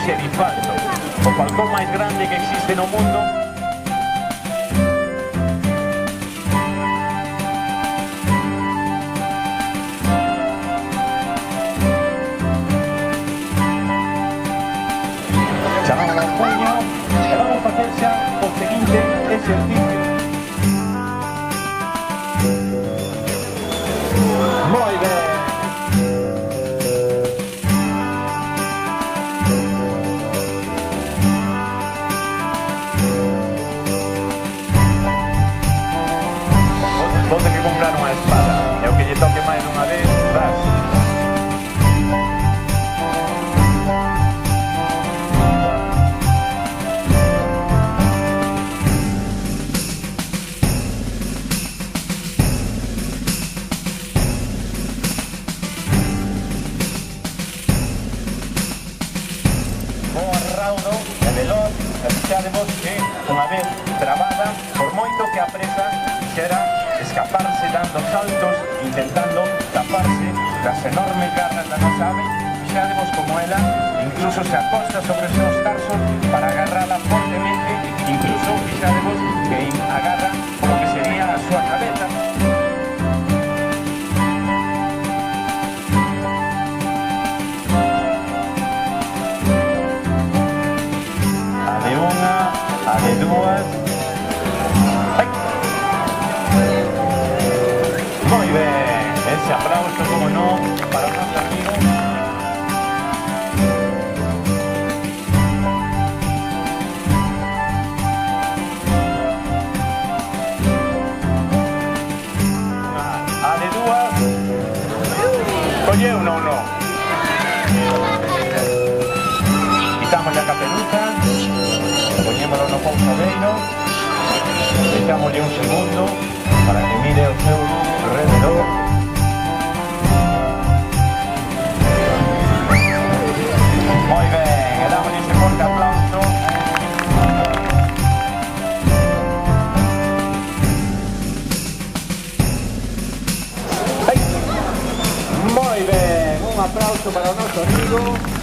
xerifaldo, o falcón máis grande que existe no mundo. Chamamos ao puño e vamos facer xa o seguinte exercicio. Moi ben. Vou ter que comprar unha espada, e o que lle toque máis dunha vez, das. Raudo e veloz, e fixadevos que unha vez trabada, por moito que a presa quixera escaparse dando saltos, intentando taparse das enormes garras da nosa ave, fixadevos como ela incluso se acosta sobre os seus tarsos para agarrala fortemente, incluso fixadevos que agarra como que sería a súa cabeza. A de dúas. ¡Ay! Moi ben, ese aplauso, como no, para o noso amigo. A de dúas. Colleu, non. Quitamos a caperuza. Poñémolo no pousadeiro, deixámoslle un segundo para que mire o seu rededor. Moi ben, e dámoslle ese forte aplauso. Moi ben, un aplauso para o noso amigo.